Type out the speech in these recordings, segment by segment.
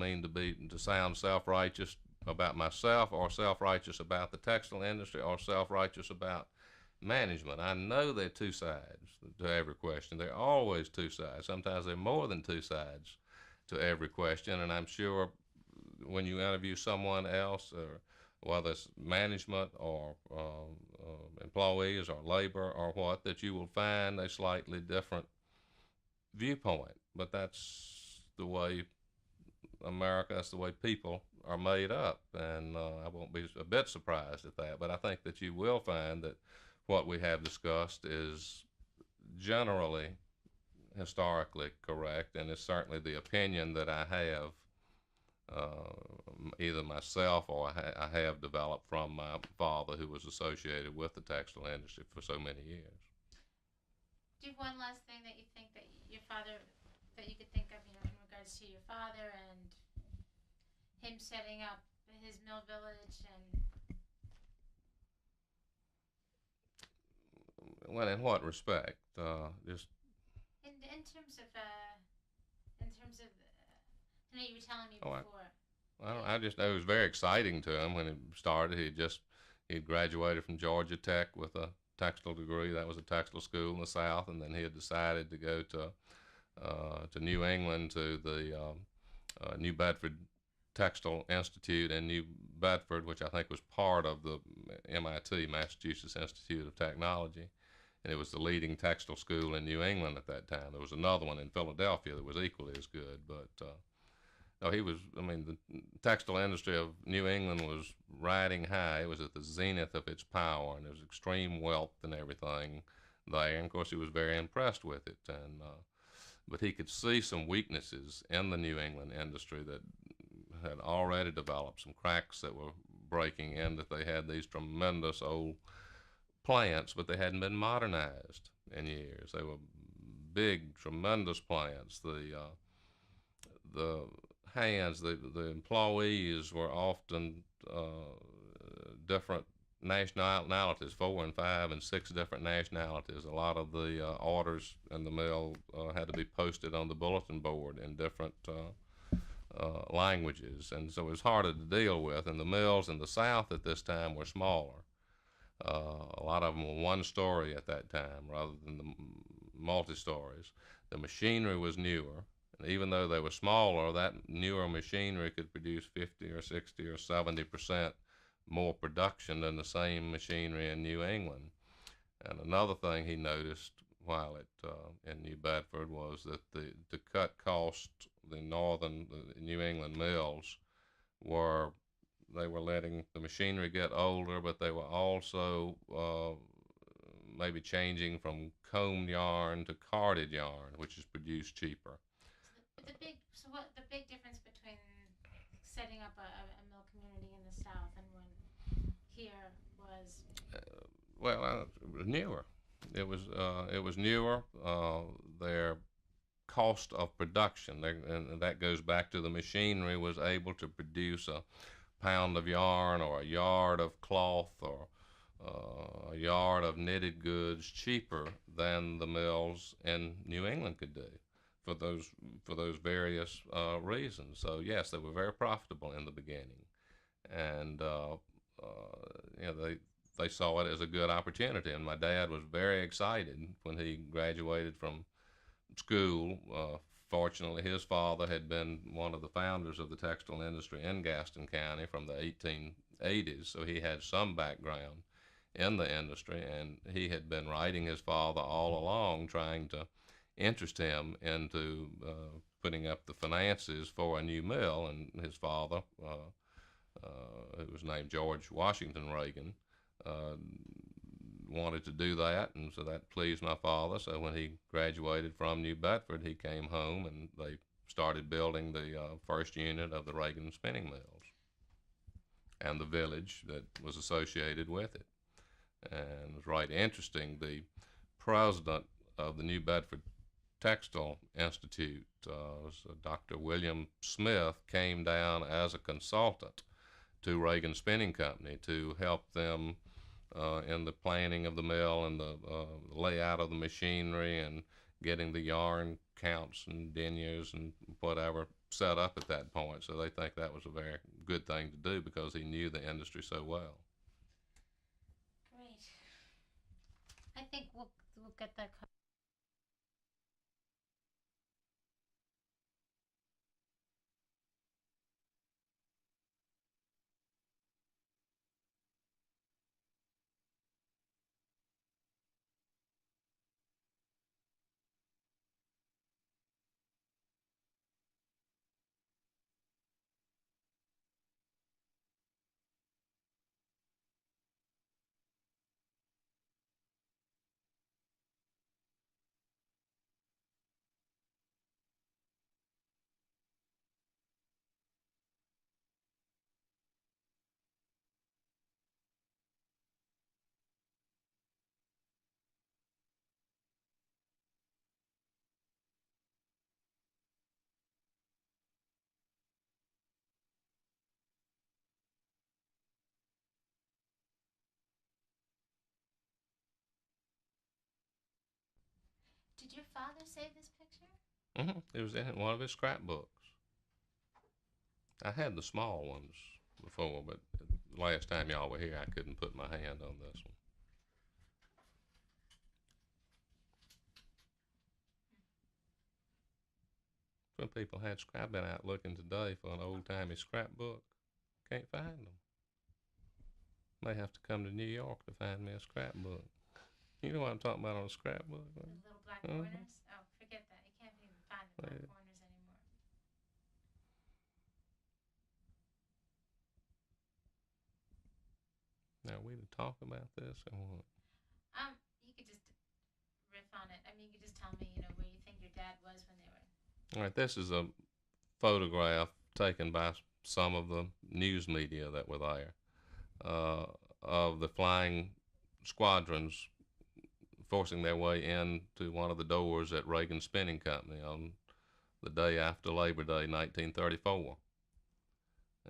mean to sound self-righteous about myself or self-righteous about the textile industry or self-righteous about management. I know there are two sides to every question. There are always two sides. Sometimes there are more than two sides to every question, and I'm sure when you interview someone else, or whether it's management or employees or labor or what, that you will find a slightly different viewpoint. But that's the way America, that's the way people are made up, and I won't be a bit surprised at that. But I think that you will find that what we have discussed is generally historically correct, and it's certainly the opinion that I have, uh, either myself or I have developed from my father, who was associated with the textile industry for so many years. Do you have one last thing that you think that your father, that you could think of, in regards to your father and him setting up his mill village and Well, in what respect? Just in terms of I know you were telling me oh, before. I just know it was very exciting to him when he started. He'd graduated from Georgia Tech with a textile degree. That was a textile school in the South, and then he had decided to go to New England, to the New Bedford Textile Institute in New Bedford, which I think was part of the MIT, Massachusetts Institute of Technology, and it was the leading textile school in New England at that time. There was another one in Philadelphia that was equally as good, but no, he was. I mean, the textile industry of New England was riding high. It was at the zenith of its power, and there was extreme wealth and everything there. And of course, he was very impressed with it. And but he could see some weaknesses in the New England industry that had already developed, some cracks that were breaking in. That they had these tremendous old plants, but they hadn't been modernized in years. They were big, tremendous plants. The the employees were often different nationalities, four and five and six different nationalities. A lot of the orders in the mill had to be posted on the bulletin board in different languages, and so it was harder to deal with. And the mills in the South at this time were smaller. A lot of them were one story at that time rather than the multi stories. The machinery was newer, and even though they were smaller, that newer machinery could produce 50 or 60 or 70% more production than the same machinery in New England. And another thing he noticed while in New Bedford was that to cut costs, the New England mills were they were letting the machinery get older, but they were also maybe changing from combed yarn to carded yarn, which is produced cheaper. So the big difference between setting up a mill community in the South and one here was. Well, it was newer. It was newer. Their cost of production, and that goes back to the machinery, was able to produce a pound of yarn or a yard of cloth or a yard of knitted goods cheaper than the mills in New England could do for those various reasons. So yes, they were very profitable in the beginning, and they saw it as a good opportunity. And my dad was very excited when he graduated from school. Fortunately, his father had been one of the founders of the textile industry in Gaston County from the 1880s, so he had some background in the industry, and he had been writing his father all along, trying to interest him into putting up the finances for a new mill. And his father, who was named George Washington Ragan, uh, wanted to do that, and so that pleased my father. So when he graduated from New Bedford, he came home, and they started building the first unit of the Ragan spinning mills and the village that was associated with it. And it was right interesting. The president of the New Bedford Textile Institute, was Dr. William Smith, came down as a consultant to Ragan Spinning Company to help them in the planning of the mill and the layout of the machinery and getting the yarn counts and deniers and whatever set up at that point. So they think that was a very good thing to do because he knew the industry so well. Great. I think we'll get that. Did your father save this picture? It was in one of his scrapbooks. I had the small ones before, but last time y'all were here, I couldn't put my hand on this one. Some people had scrap. I've been out looking today for an old timey scrapbook. Can't find them. May have to come to New York to find me a scrapbook. You know what I'm talking about on a scrapbook? The little black corners? Oh, forget that. You can't even find the black corners anymore. Now, we to talk about this or what? You could just riff on it. I mean, you could just tell me, where you think your dad was when they were. All right, this is a photograph taken by some of the news media that were there of the flying squadrons forcing their way into one of the doors at Ragan Spinning Company on the day after Labor Day, 1934.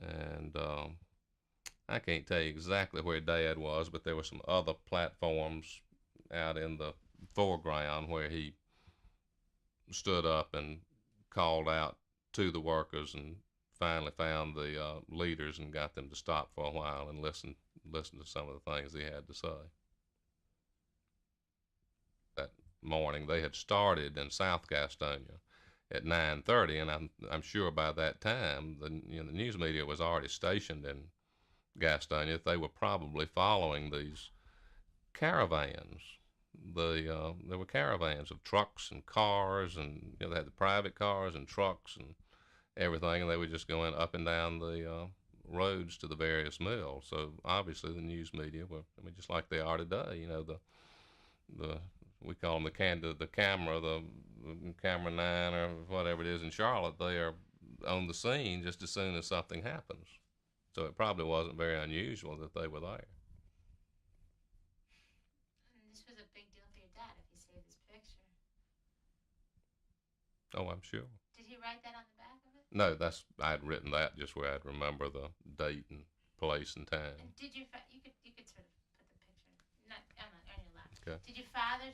And I can't tell you exactly where Dad was, but there were some other platforms out in the foreground where he stood up and called out to the workers and finally found the leaders and got them to stop for a while and listen to some of the things he had to say. That morning they had started in South Gastonia at 9:30, and I'm sure by that time the news media was already stationed in Gastonia. They were probably following these caravans. There were caravans of trucks and cars, and they had the private cars and trucks and everything, and they were just going up and down the roads to the various mills. So obviously the news media were, just like they are today. The we call them the camera, the camera 9 or whatever it is in Charlotte. They are on the scene just as soon as something happens. So it probably wasn't very unusual that they were there. And this was a big deal for your dad if he saved this picture. Oh, I'm sure. Did he write that on the back of it? No, I'd written that just where I'd remember the date and place and time. And did you could sort of put the picture not on your lap. Okay. Did your father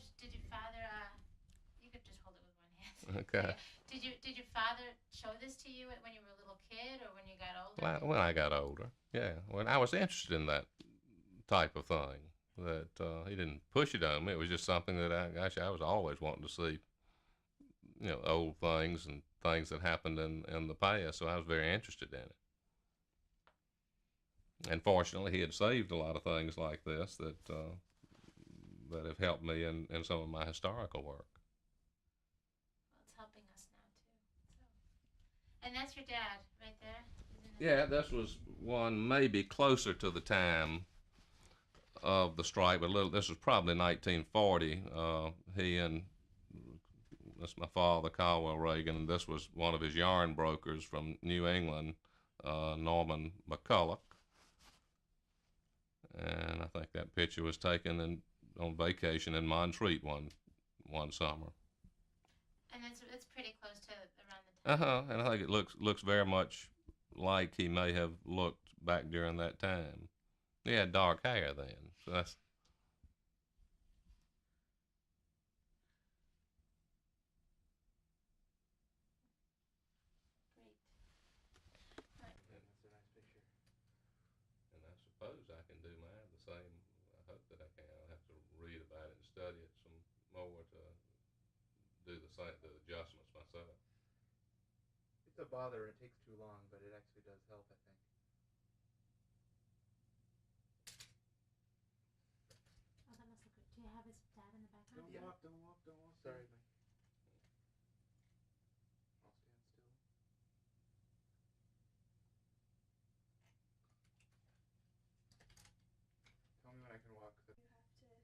you could just hold it with one hand. Okay. Did your father show this to you when you were a little kid or when you got older? When I got older, yeah. When I was interested in that type of thing, that he didn't push it on me. It was just something that I was always wanting to see, old things and things that happened in the past. So I was very interested in it. And fortunately, he had saved a lot of things like this that have helped me in some of my historical work. Well, it's helping us now too. So, and that's your dad right there. Yeah, this was one maybe closer to the time of the strike, but this was probably 1940. He and that's my father, Caldwell Ragan, and this was one of his yarn brokers from New England, Norman McCulloch. And I think that picture was taken on vacation in Montreat one summer. And it's pretty close to around the time. And I think it looks very much like he may have looked back during that time. He had dark hair then, so that's. suppose I can do mine the same. I hope that I can. I'll have to read about it and study it some more to do the adjustments myself. It's a bother. It takes too long, but it actually does help, I think. Oh, that must look good. Do you have his dad in the background? Yeah. Don't walk. Sorry, Mike. I'll stand still. Tell me when I can walk. You have to.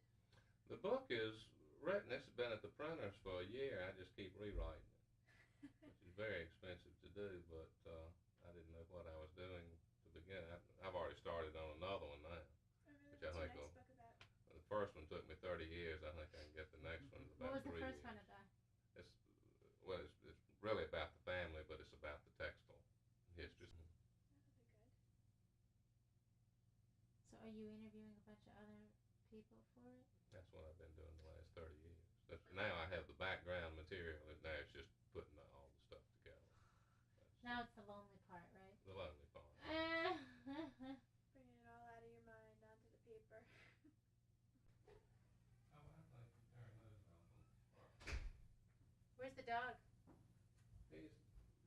The book is written. It's been at the printers for a year. I just keep rewriting it, which is very expensive to do. But I didn't know what I was doing to begin. I've already started on another one now. Oh, really? Which I What's your think next book about? The first one took me 30 years. I think I can get the next one in What about was the 3 first years. one about? It's it's really about the family, but it's about the textile history. That would be good. So are you interviewing a bunch of other people for it? That's what I've been doing the last 30 years. Now I have the background material, and now it's just putting all the stuff together. Now it's the lonely part, right? The lonely part. Bringing it all out of your mind onto the paper. Oh, I think you turn those off. Where's the dog?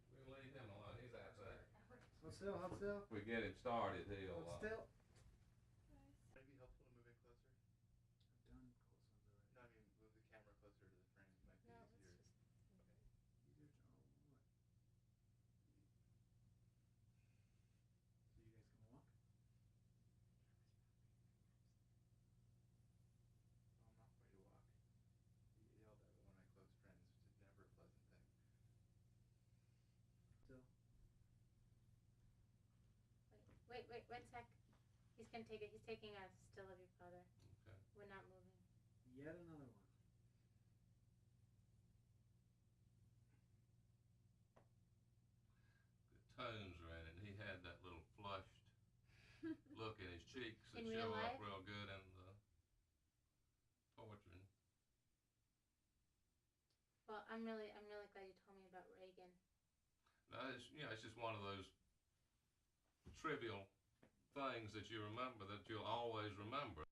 We'll leave him alone. He's outside. Hold still. If we get him started, he'll. Hold still. Nice. Would it be helpful to move in closer? Done. Close ones already. No, I mean move the camera closer to the frame. It might be No, easier. it's just. Easier to. Oh, what? So you guys can walk? Oh, I'm not going to walk. He yelled at one of my close friends, which is never a pleasant thing. Still. Wait, 1 sec. He's gonna take it. He's taking a still of your father. Okay. We're not moving. Yet another one. The tones are in it. And he had that little flushed look in his cheeks that In real show life? up real good in the portrait. Well, I'm really glad you told me about Ragan. No, it's just one of those trivial things that you remember that you'll always remember.